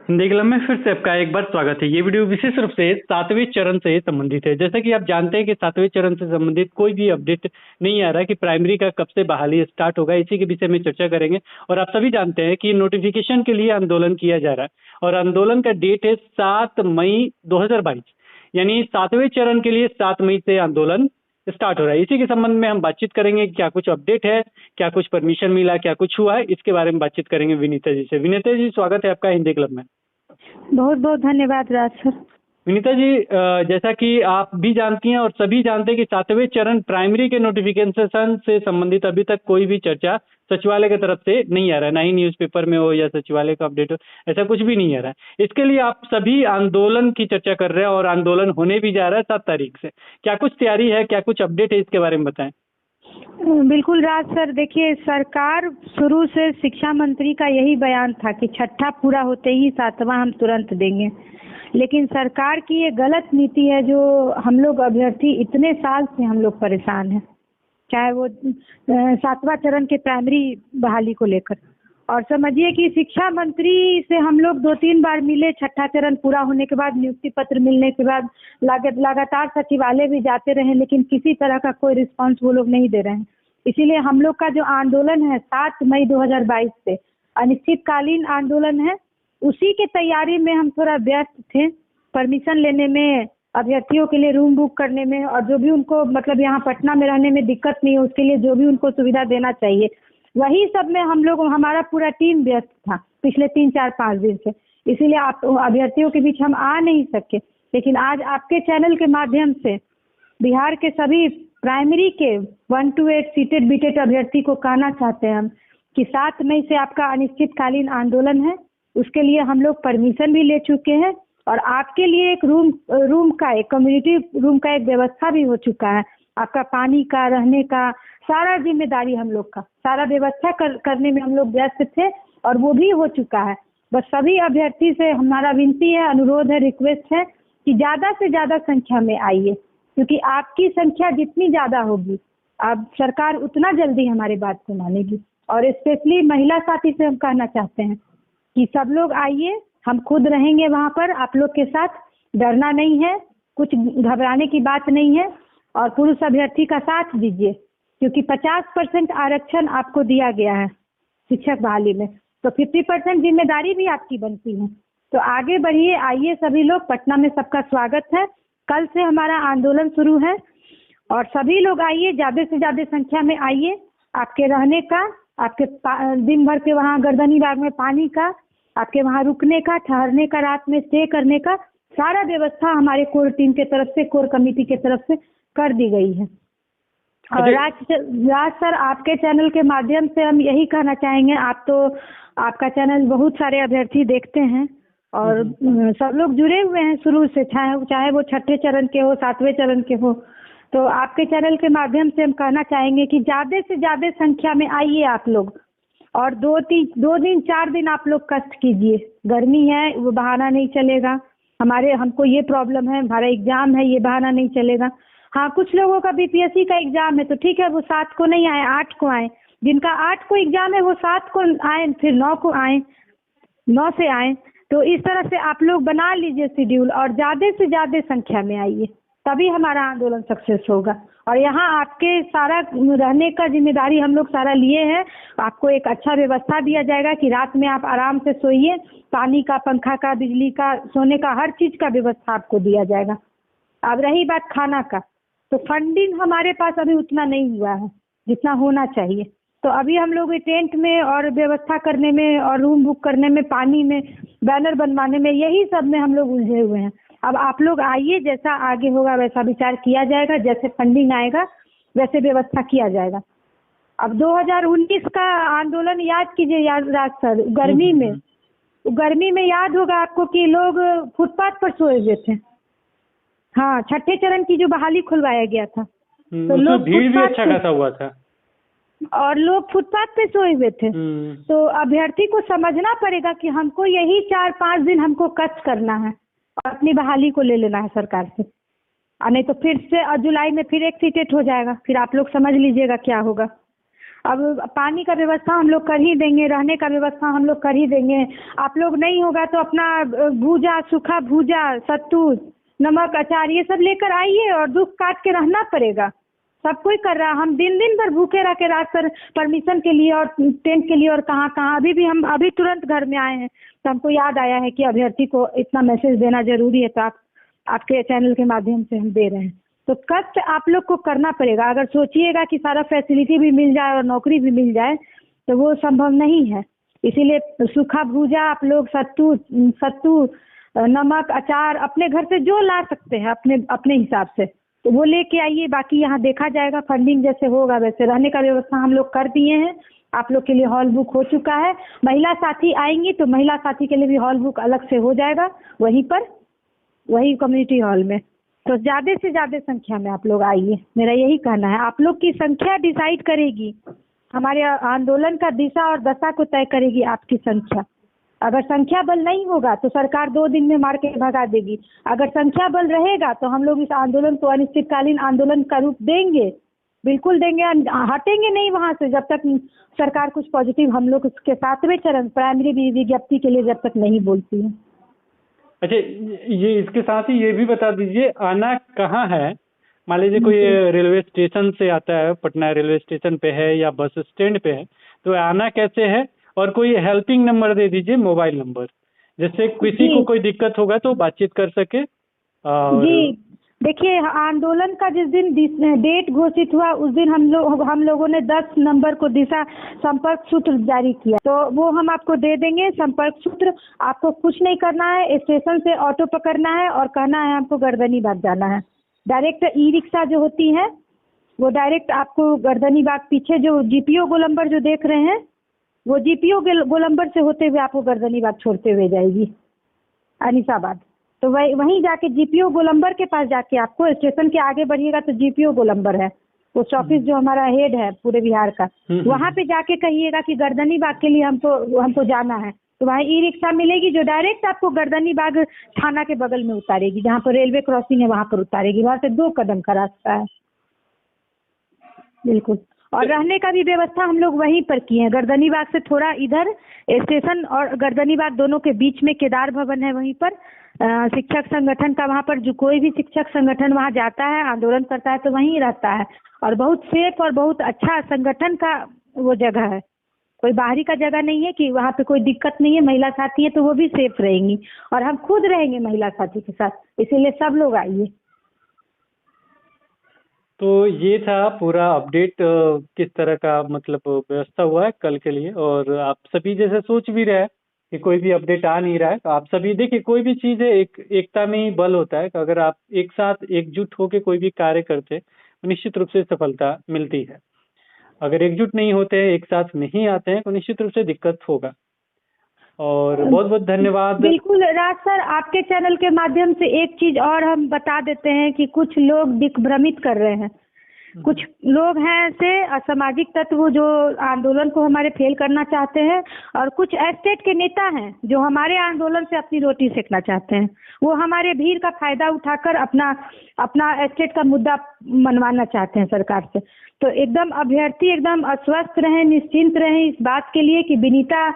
Hindi club में फिर से आपका एक बार स्वागत है। ये वीडियो विशेष रूप से 7वें चरण से संबंधित है। जैसा कि आप जानते हैं कि 7वें चरण से संबंधित कोई भी अपडेट नहीं आ रहा कि प्राइमरी का कब से बहाली स्टार्ट होगा, इसी के विषय में चर्चा करेंगे। और आप सभी जानते हैं कि नोटिफिकेशन के लिए आंदोलन किया जा रहा है और आंदोलन का डेट है 7 मई 2022, यानी 7वें चरण के लिए 7 मई से आंदोलन स्टार्ट हो रहा है। इसी के संबंध में हम बातचीत करेंगे। क्या कुछ अपडेट है, क्या कुछ परमिशन मिला, क्या कुछ हुआ है, इसके बारे में बातचीत करेंगे विनीता जी से। विनीता जी, स्वागत है आपका हिंदी क्लब में। बहुत बहुत धन्यवाद राज सर। विनीता जी, जैसा कि आप भी जानती हैं और सभी जानते हैं कि 7वें चरण प्राइमरी के नोटिफिकेशन से संबंधित अभी तक कोई भी चर्चा सचिवालय की तरफ से नहीं आ रहा है, ना ही न्यूज़पेपर में हो या सचिवालय का अपडेट हो, ऐसा कुछ भी नहीं आ रहा है। इसके लिए आप सभी आंदोलन की चर्चा कर रहे हैं और आंदोलन होने भी जा रहा है 7 तारीख से। क्या कुछ तैयारी है, क्या कुछ अपडेट है, इसके बारे में बताएं। बिल्कुल राज सर, देखिए सरकार शुरू से शिक्षा मंत्री का यही बयान था कि छठा पूरा होते ही 7वां हम तुरंत देंगे, लेकिन सरकार की ये गलत नीति है जो हम लोग अभ्यर्थी इतने साल से हम लोग परेशान हैं, चाहे वो 7वां चरण के प्राइमरी बहाली को लेकर। और समझिए कि शिक्षा मंत्री से हम लोग 2-3 बार मिले, छठा चरण पूरा होने के बाद नियुक्ति पत्र मिलने के बाद लगातार सचिवालय भी जाते रहे, लेकिन किसी तरह का कोई रिस्पांस वो लोग नहीं दे रहे हैं। इसीलिए हम लोग का जो आंदोलन है 7 मई 2022 से अनिश्चितकालीन आंदोलन है, उसी के तैयारी में हम थोड़ा व्यस्त थे। परमिशन लेने में, अभ्यर्थियों के लिए रूम बुक करने में, और जो भी उनको मतलब यहाँ पटना में रहने में दिक्कत नहीं है उसके लिए जो भी उनको सुविधा देना चाहिए, वही सब में हम लोग, हमारा पूरा टीम व्यस्त था पिछले 3-4-5 दिन से। इसीलिए आप अभ्यर्थियों के बीच हम आ नहीं सके। लेकिन आज आपके चैनल के माध्यम से बिहार के सभी प्राइमरी के 1 to 8 सीटेड बीटेड अभ्यर्थी को कहना चाहते हैं हम कि 7 मई से आपका अनिश्चितकालीन आंदोलन है। उसके लिए हम लोग परमिशन भी ले चुके हैं और आपके लिए एक रूम का, एक कम्युनिटी रूम का एक व्यवस्था भी हो चुका है। आपका पानी का, रहने का सारा जिम्मेदारी हम लोग का, सारा व्यवस्था करने में हम लोग व्यस्त थे और वो भी हो चुका है। बस सभी अभ्यर्थी से हमारा विनती है, अनुरोध है, रिक्वेस्ट है कि ज़्यादा से ज़्यादा संख्या में आइए, क्योंकि आपकी संख्या जितनी ज़्यादा होगी अब सरकार उतना जल्दी हमारे बात को मानेगी। और स्पेशली महिला साथी से हम कहना चाहते हैं कि सब लोग आइए, हम खुद रहेंगे वहाँ पर आप लोग के साथ, डरना नहीं है, कुछ घबराने की बात नहीं है। और पुरुष अभ्यर्थी का साथ दीजिए, क्योंकि 50% आरक्षण आपको दिया गया है शिक्षक बहाली में, तो 50% जिम्मेदारी भी आपकी बनती है। तो आगे बढ़िए, आइए सभी लोग, पटना में सबका स्वागत है। कल से हमारा आंदोलन शुरू है और सभी लोग आइए, ज़्यादा से ज़्यादा संख्या में आइए। आपके रहने का, आपके दिन भर के वहाँ गर्दनी बाग में पानी का, आपके वहाँ रुकने का, ठहरने का, रात में स्टे करने का सारा व्यवस्था हमारे कोर टीम के तरफ से, कोर कमेटी के तरफ से कर दी गई है। और राज सर, आपके चैनल के माध्यम से हम यही कहना चाहेंगे, आप तो आपका चैनल बहुत सारे अभ्यर्थी देखते हैं और सब लोग जुड़े हुए हैं शुरू से, चाहे वो छठे चरण के हो, 7वें चरण के हो। तो आपके चैनल के माध्यम से हम कहना चाहेंगे कि ज़्यादा से ज़्यादा संख्या में आइए आप लोग, और 2 दिन 4 दिन आप लोग कष्ट कीजिए। गर्मी है, वो बहाना नहीं चलेगा। हमको ये प्रॉब्लम है, हमारा एग्जाम है, ये बहाना नहीं चलेगा। हाँ, कुछ लोगों का बीपीएससी का एग्जाम है तो ठीक है, वो 7 को नहीं आए, 8 को आए। जिनका 8 को एग्जाम है वो 7 को आए, फिर 9 को आए, 9 से आए। तो इस तरह से आप लोग बना लीजिए शेड्यूल और ज़्यादा से ज़्यादा संख्या में आइए, तभी हमारा आंदोलन सक्सेस होगा। और यहाँ आपके सारा रहने का जिम्मेदारी हम लोग सारा लिए हैं। आपको एक अच्छा व्यवस्था दिया जाएगा कि रात में आप आराम से सोइए, पानी का, पंखा का, बिजली का, सोने का, हर चीज़ का व्यवस्था आपको दिया जाएगा। अब रही बात खाना का, तो फंडिंग हमारे पास अभी उतना नहीं हुआ है जितना होना चाहिए। तो अभी हम लोग टेंट में और व्यवस्था करने में और रूम बुक करने में, पानी में, बैनर बनवाने में, यही सब में हम लोग उलझे हुए हैं। अब आप लोग आइए, जैसा आगे होगा वैसा विचार किया जाएगा, जैसे फंडिंग आएगा वैसे व्यवस्था किया जाएगा। अब 2019 का आंदोलन याद कीजिए राज सर, गर्मी में याद होगा आपको कि लोग फुटपाथ पर सोए हुए थे। हाँ, छठे चरण की जो बहाली खुलवाया गया था तो लोग, भीड़ भी अच्छा खासा हुआ था और लोग फुटपाथ पे सोए हुए थे। तो अभ्यर्थी को समझना पड़ेगा कि हमको यही 4-5 दिन हमको कष्ट करना है और अपनी बहाली को ले लेना है सरकार से, नहीं तो फिर से जुलाई में फिर एक सीटेट हो जाएगा, फिर आप लोग समझ लीजिएगा क्या होगा। अब पानी का व्यवस्था हम लोग कर ही देंगे, रहने का व्यवस्था हम लोग कर ही देंगे। आप लोग नहीं होगा तो अपना भूजा, सूखा भूजा, सत्तू, नमक, अचार ये सब लेकर आइए और दुख काट के रहना पड़ेगा। सब कोई कर रहा है। हम दिन दिन भर भूखे रह के रात पर परमिशन के लिए और टेंट के लिए और कहाँ कहाँ। अभी भी हम अभी तुरंत घर में आए हैं तो हमको याद आया है कि अभ्यर्थी को इतना मैसेज देना जरूरी है, तो आपके चैनल के माध्यम से हम दे रहे हैं। तो कष्ट आप लोग को करना पड़ेगा। अगर सोचिएगा कि सारा फैसिलिटी भी मिल जाए और नौकरी भी मिल जाए तो वो संभव नहीं है। इसीलिए सूखा भूजा आप लोग, सत्तू, नमक, अचार अपने घर से जो ला सकते हैं अपने अपने हिसाब से तो वो लेके आइए। बाकी यहाँ देखा जाएगा, फंडिंग जैसे होगा वैसे। रहने का व्यवस्था हम लोग कर दिए हैं। आप लोग के लिए हॉल बुक हो चुका है। महिला साथी आएंगी तो महिला साथी के लिए भी हॉल बुक अलग से हो जाएगा वहीं पर, वही कम्युनिटी हॉल में। तो ज़्यादा से ज़्यादा संख्या में आप लोग आइए, मेरा यही कहना है। आप लोग की संख्या डिसाइड करेगी, हमारे आंदोलन का दिशा और दशा को तय करेगी आपकी संख्या। अगर संख्या बल नहीं होगा तो सरकार 2 दिन में मार के भगा देगी। अगर संख्या बल रहेगा तो हम लोग इस आंदोलन को अनिश्चितकालीन आंदोलन का रूप देंगे, बिल्कुल देंगे। हटेंगे नहीं वहाँ से जब तक सरकार कुछ पॉजिटिव हम लोग उसके 7वें चरण प्राइमरी विज्ञप्ति के लिए जब तक नहीं बोलती है। अच्छा, ये इसके साथ ही ये भी बता दीजिए आना कहाँ है। मान लीजिए कोई रेलवे स्टेशन से आता है, पटना रेलवे स्टेशन पे है या बस स्टैंड पे है, तो आना कैसे है? और कोई हेल्पिंग नंबर दे दीजिए, मोबाइल नंबर, जिससे किसी को कोई दिक्कत होगा तो बातचीत कर सके। और जी देखिए, आंदोलन का जिस दिन डेट घोषित हुआ उस दिन हम लोगों ने 10 नंबर को दिशा संपर्क सूत्र जारी किया, तो वो हम आपको दे देंगे संपर्क सूत्र। आपको कुछ नहीं करना है, स्टेशन से ऑटो पकड़ना है और कहना है हमको गर्दनीबाग जाना है। डायरेक्ट ई रिक्शा जो होती है वो डायरेक्ट आपको गर्दनीबाग, पीछे जो जीपीओ गोलंबर जो देख रहे हैं वो जीपीओ गोलंबर से होते हुए आपको गर्दनीबाग छोड़ते हुए जाएगी अनीसाबाद। तो वहीं जाके जीपीओ गोलंबर के पास जाके आपको, स्टेशन के आगे बढ़िएगा तो जीपीओ गोलंबर है, पोस्ट ऑफिस जो हमारा हेड है पूरे बिहार का, वहाँ पे जाके कहिएगा कि गर्दनीबाग के लिए हमको जाना है। तो वहाँ ई रिक्शा मिलेगी जो डायरेक्ट आपको गर्दनीबाग थाना के बगल में उतारेगी, जहाँ पर रेलवे क्रॉसिंग है वहाँ पर उतारेगी। वहाँ से 2 कदम का रास्ता है। बिल्कुल। और रहने का भी व्यवस्था हम लोग वहीं पर किए हैं, गर्दनीबाग से थोड़ा इधर, स्टेशन और गर्दनीबाग दोनों के बीच में केदार भवन है, वहीं पर शिक्षक संगठन का, वहाँ पर जो कोई भी शिक्षक संगठन वहाँ जाता है आंदोलन करता है तो वहीं रहता है। और बहुत सेफ और बहुत अच्छा संगठन का वो जगह है, कोई बाहरी का जगह नहीं है कि वहाँ पे कोई दिक्कत नहीं है। महिला साथी है तो वो भी सेफ रहेंगी और हम खुद रहेंगे महिला साथी के साथ, इसीलिए सब लोग आइए। तो ये था पूरा अपडेट, किस तरह का मतलब व्यवस्था हुआ है कल के लिए। और आप सभी जैसे सोच भी रहे हैं कि कोई भी अपडेट आ नहीं रहा है, तो आप सभी देखिए, कोई भी चीज़ है एकता में ही बल होता है। अगर आप एक साथ एकजुट होकर कोई भी कार्य करते हैं तो निश्चित रूप से सफलता मिलती है। अगर एकजुट नहीं होते हैं, एक साथ नहीं आते हैं, तो निश्चित रूप से दिक्कत होगा। और बहुत बहुत धन्यवाद। बिल्कुल राज सर, आपके चैनल के माध्यम से एक चीज और हम बता देते हैं कि कुछ लोग दिग्भ्रमित कर रहे हैं। कुछ लोग हैं ऐसे असामाजिक तत्व जो आंदोलन को हमारे फेल करना चाहते हैं, और कुछ एस्टेट के नेता हैं जो हमारे आंदोलन से अपनी रोटी सेकना चाहते हैं। वो हमारे भीड़ का फायदा उठाकर अपना एस्टेट का मुद्दा मनवाना चाहते हैं सरकार से। तो एकदम अभ्यर्थी एकदम अस्वस्थ रहें, निश्चिंत रहें इस बात के लिए कि विनीता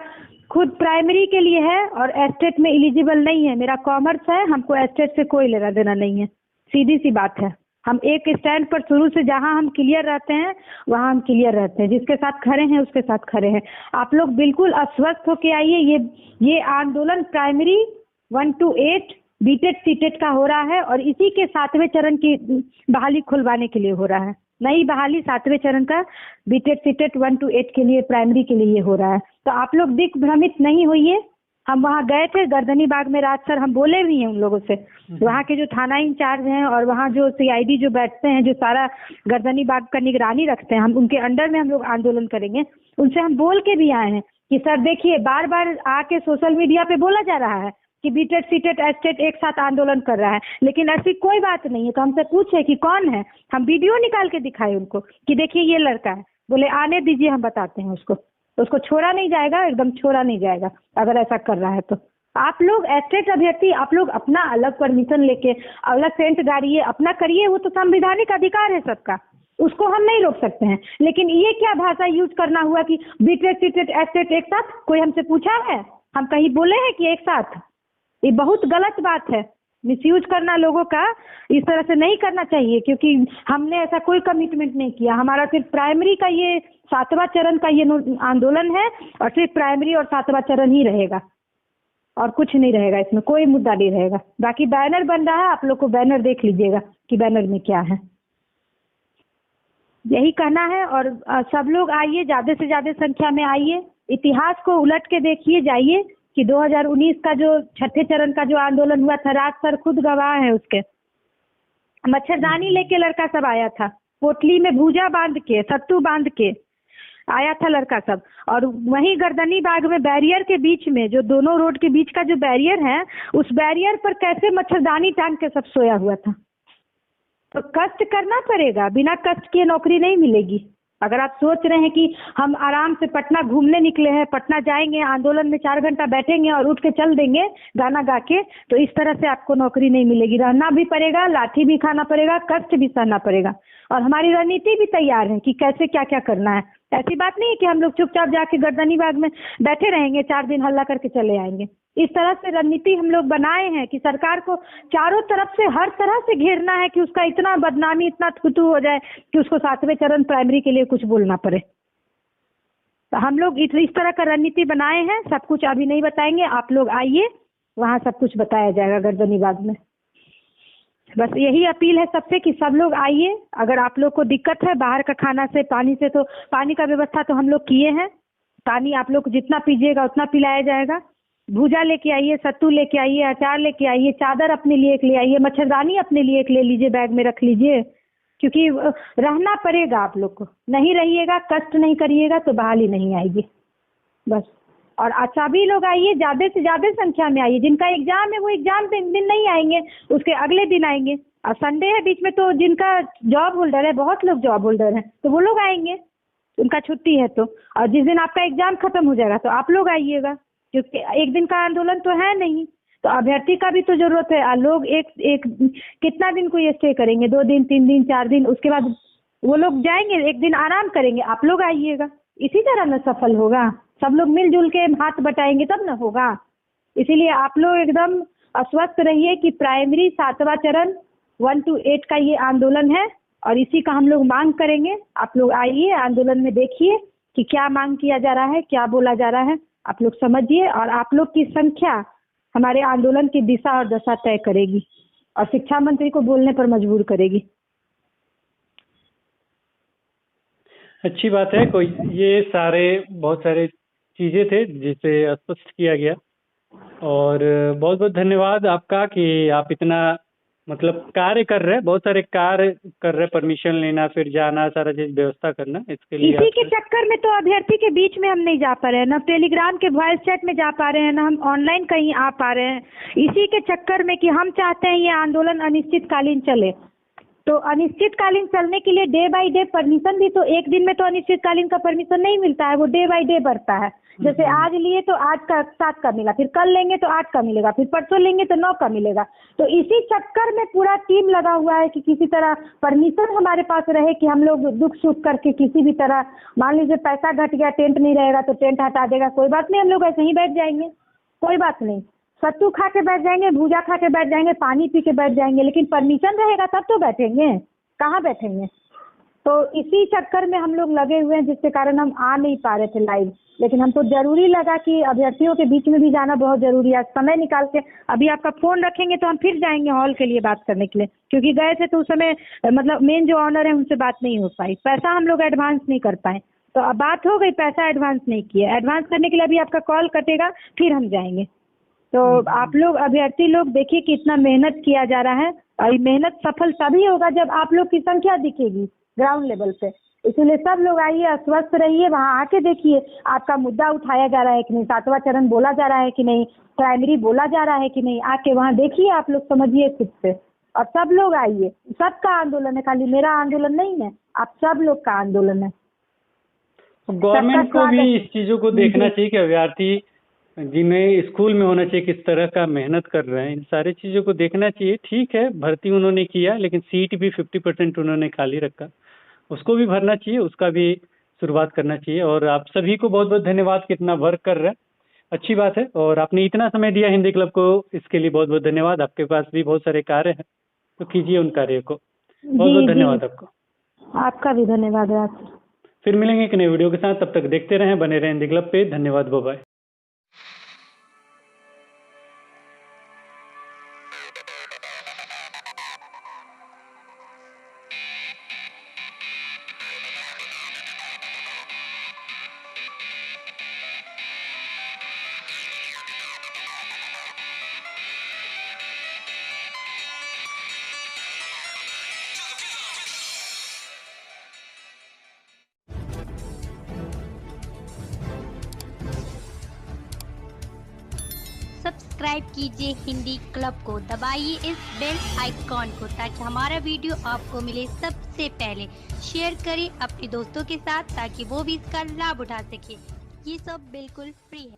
खुद प्राइमरी के लिए है और एस्टेट में एलिजिबल नहीं है। मेरा कॉमर्स है, हमको एस्टेट से कोई लेना देना नहीं है, सीधी सी बात है। हम एक स्टैंड पर शुरू से जहां हम क्लियर रहते हैं वहां हम क्लियर रहते हैं, जिसके साथ खड़े हैं उसके साथ खड़े हैं। आप लोग बिल्कुल अस्वस्थ होके आइए। ये आंदोलन प्राइमरी 1 to 8 बीटेड सीटेड का हो रहा है और इसी के 7वें चरण की बहाली खुलवाने के लिए हो रहा है। नई बहाली 7वें चरण का बीटेड सीटेड 1 to 8 के लिए प्राइमरी के लिए हो रहा है। तो आप लोग दिग्भ्रमित नहीं होइए। हम वहाँ गए थे गर्दनीबाग में, राज सर हम बोले भी हैं उन लोगों से, वहाँ के जो थाना इंचार्ज हैं और वहाँ जो सीआईडी जो बैठते हैं, जो सारा गर्दनीबाग का निगरानी रखते हैं, हम उनके अंडर में हम लोग आंदोलन करेंगे। उनसे हम बोल के भी आए हैं कि सर देखिए, बार बार आके सोशल मीडिया पे बोला जा रहा है कि बीटेड सीटेड एस्टेट एक साथ आंदोलन कर रहा है, लेकिन ऐसी कोई बात नहीं है। तो हमसे पूछे कि कौन है, हम वीडियो निकाल के दिखाए उनको कि देखिए ये लड़का है। बोले आने दीजिए, हम बताते हैं उसको छोड़ा नहीं जाएगा, एकदम छोड़ा नहीं जाएगा अगर ऐसा कर रहा है तो। आप लोग एस्टेट अभ्यर्थी, आप लोग अपना अलग परमिशन लेके अलग टेंट गाड़िए, अपना करिए, वो तो संवैधानिक अधिकार है सबका। उसको हम नहीं रोक सकते हैं। लेकिन ये क्या भाषा यूज करना हुआ कि बीटेक सीटेट एस्टेट एक साथ? कोई हमसे पूछा है? हम कहीं बोले हैं कि एक साथ? ये बहुत गलत बात है। मिसयूज करना लोगों का इस तरह से नहीं करना चाहिए, क्योंकि हमने ऐसा कोई कमिटमेंट नहीं किया। हमारा सिर्फ प्राइमरी का ये 7वां चरण का ये आंदोलन है, और सिर्फ प्राइमरी और 7वां चरण ही रहेगा, और कुछ नहीं रहेगा, इसमें कोई मुद्दा नहीं रहेगा। बाकी बैनर बन रहा है, आप लोग को बैनर देख लीजिएगा कि बैनर में क्या है। यही कहना है। और सब लोग आइए, ज्यादा से ज्यादा संख्या में आइए, इतिहास को उलट के देखिए जाइए कि 2019 का जो छठे चरण का जो आंदोलन हुआ था, राज सर खुद गवाह है उसके। मच्छरदानी लेके लड़का सब आया था, पोटली में भूजा बांध के, सत्तू बांध के आया था लड़का सब। और वहीं गर्दनी बाग में बैरियर के बीच में, जो दोनों रोड के बीच का जो बैरियर है, उस बैरियर पर कैसे मच्छरदानी टांग के सब सोया हुआ था। तो कष्ट करना पड़ेगा, बिना कष्ट किए नौकरी नहीं मिलेगी। अगर आप सोच रहे हैं कि हम आराम से पटना घूमने निकले हैं, पटना जाएंगे, आंदोलन में 4 घंटा बैठेंगे और उठ के चल देंगे गाना गा के, तो इस तरह से आपको नौकरी नहीं मिलेगी। रहना भी पड़ेगा, लाठी भी खाना पड़ेगा, कष्ट भी सहना पड़ेगा। और हमारी रणनीति भी तैयार है कि कैसे क्या क्या करना है। ऐसी बात नहीं है कि हम लोग चुपचाप जाके गर्दनी बाग में बैठे रहेंगे, 4 दिन हल्ला करके चले आएंगे। इस तरह से रणनीति हम लोग बनाए हैं कि सरकार को चारों तरफ से, हर तरह से घेरना है कि उसका इतना बदनामी, इतना थुतू हो जाए कि उसको 7वें चरण प्राइमरी के लिए कुछ बोलना पड़े। तो हम लोग इस तरह का रणनीति बनाए हैं। सब कुछ अभी नहीं बताएंगे, आप लोग आइए, वहाँ सब कुछ बताया जाएगा गर्दनी बाग में। बस यही अपील है सबसे कि सब लोग आइए। अगर आप लोग को दिक्कत है बाहर का खाना से, पानी से, तो पानी का व्यवस्था तो हम लोग किए हैं। पानी आप लोग जितना पीजिएगा उतना पिलाया जाएगा। भूजा लेके आइए, सत्तू लेके आइए, अचार लेके आइए, चादर अपने लिए एक ले आइए, मच्छरदानी अपने लिए एक ले लीजिए, बैग में रख लीजिए, क्योंकि रहना पड़ेगा आप लोग को। नहीं रहिएगा, कष्ट नहीं करिएगा तो बहाली नहीं आएगी। बस। और सभी लोग आइए, ज्यादा से ज्यादा संख्या में आइए। जिनका एग्जाम है वो एग्जाम दिन नहीं आएंगे, उसके अगले दिन आएंगे। और संडे है बीच में, तो जिनका जॉब होल्डर है, बहुत लोग जॉब होल्डर हैं, तो वो लोग आएंगे, उनका छुट्टी है तो। और जिस दिन आपका एग्जाम खत्म हो जाएगा तो आप लोग आइएगा, क्योंकि एक दिन का आंदोलन तो है नहीं। तो अभ्यर्थी का भी तो जरूरत है। लोग एक कितना दिन को ये स्टे करेंगे? 2 दिन, 3 दिन, 4 दिन, उसके बाद वो लोग जाएंगे, एक दिन आराम करेंगे, आप लोग आइएगा। इसी तरह न सफल होगा। सब लोग मिलजुल के हाथ बटाएंगे तब न होगा। इसीलिए आप लोग एकदम आश्वस्त रहिए कि प्राइमरी 7वां चरण 1 to 8 का ये आंदोलन है, और इसी का हम लोग मांग करेंगे। आप लोग आइए, आंदोलन में देखिए कि क्या मांग किया जा रहा है, क्या बोला जा रहा है, आप लोग समझिए। और आप लोग की संख्या हमारे आंदोलन की दिशा और दशा तय करेगी, और शिक्षा मंत्री को बोलने पर मजबूर करेगी। अच्छी बात है। कोई ये बहुत सारे चीजें थे जिसे स्पष्ट किया गया, और बहुत बहुत धन्यवाद आपका कि आप इतना मतलब कार्य कर रहे हैं, बहुत सारे कार्य कर रहे हैं, परमिशन लेना, फिर जाना, सारा चीज व्यवस्था करना, इसके लिए इसी के चक्कर में तो अभ्यर्थी के बीच में हम नहीं जा पा रहे हैं, ना टेलीग्राम के वॉइस चैट में जा पा रहे हैं, ना हम ऑनलाइन कहीं आ पा रहे हैं। इसी के चक्कर में कि हम चाहते हैं ये आंदोलन अनिश्चितकालीन चले। तो अनिश्चितकालीन चलने के लिए डे बाय डे परमिशन भी, तो एक दिन में तो अनिश्चितकालीन का परमिशन नहीं मिलता है, वो डे बाय डे बढ़ता है। जैसे आज लिए तो आज का 7 का मिला, फिर कल लेंगे तो 8 का मिलेगा, फिर परसों लेंगे तो 9 का मिलेगा। तो इसी चक्कर में पूरा टीम लगा हुआ है कि किसी तरह परमिशन हमारे पास रहे कि हम लोग दुख सुख करके किसी भी तरह, मान लीजिए पैसा घट गया, टेंट नहीं रहेगा तो टेंट हटा देगा, कोई बात नहीं, हम लोग ऐसे ही बैठ जाएंगे, कोई बात नहीं। सत्तू खा के बैठ जाएंगे, भूजा खा के बैठ जाएंगे, पानी पी के बैठ जाएंगे, लेकिन परमिशन रहेगा तब तो बैठेंगे, कहाँ बैठेंगे। तो इसी चक्कर में हम लोग लगे हुए हैं, जिसके कारण हम आ नहीं पा रहे थे लाइव। लेकिन हमको जरूरी लगा कि अभ्यर्थियों के बीच में भी जाना बहुत जरूरी है। समय निकाल के अभी आपका फोन रखेंगे तो हम फिर जाएंगे हॉल के लिए बात करने के लिए, क्योंकि गए थे तो उस समय मतलब मेन जो ऑनर है उनसे बात नहीं हो पाई, पैसा हम लोग एडवांस नहीं कर पाए। तो अब बात हो गई, पैसा एडवांस नहीं किया, एडवांस करने के लिए अभी आपका कॉल कटेगा, फिर हम जाएंगे। तो आप लोग अभ्यर्थी लोग देखिए कि इतना मेहनत किया जा रहा है, और मेहनत सफल तभी होगा जब आप लोग की संख्या दिखेगी ग्राउंड लेवल पे। इसीलिए सब लोग आइए, अस्वस्थ रहिए, वहाँ आके देखिए आपका मुद्दा उठाया जा रहा है कि नहीं, 7वां चरण बोला जा रहा है कि नहीं, प्राइमरी बोला जा रहा है कि नहीं, आके वहाँ देखिए, आप लोग समझिए खुद से। और सब लोग आइए, सबका आंदोलन है, खाली मेरा आंदोलन नहीं है, आप सब लोग का आंदोलन है। गवर्नमेंट को भी इस चीजों को देखना चाहिए कि अभ्यर्थी जिन्हें स्कूल में होना चाहिए किस तरह का मेहनत कर रहे हैं, इन सारी चीजों को देखना चाहिए। ठीक है, भर्ती उन्होंने किया, लेकिन सीट भी 50% उन्होंने खाली रखा, उसको भी भरना चाहिए, उसका भी शुरुआत करना चाहिए। और आप सभी को बहुत बहुत धन्यवाद कि इतना वर्क कर रहे हैं, अच्छी बात है। और आपने इतना समय दिया हिंदी क्लब को, इसके लिए बहुत बहुत धन्यवाद। आपके पास भी बहुत सारे कार्य हैं, तो कीजिए उन कार्यों को। बहुत जी बहुत जी, धन्यवाद आपको। आपका भी धन्यवाद राज सर। फिर मिलेंगे एक नए वीडियो के साथ, तब तक देखते रहें, बने रहें हिंदी क्लब पे। धन्यवाद, बाय बाय। सब्सक्राइब कीजिए हिंदी क्लब को, दबाइए इस बेल आइकॉन को ताकि हमारा वीडियो आपको मिले सबसे पहले। शेयर करें अपने दोस्तों के साथ ताकि वो भी इसका लाभ उठा सके। ये सब बिल्कुल फ्री है।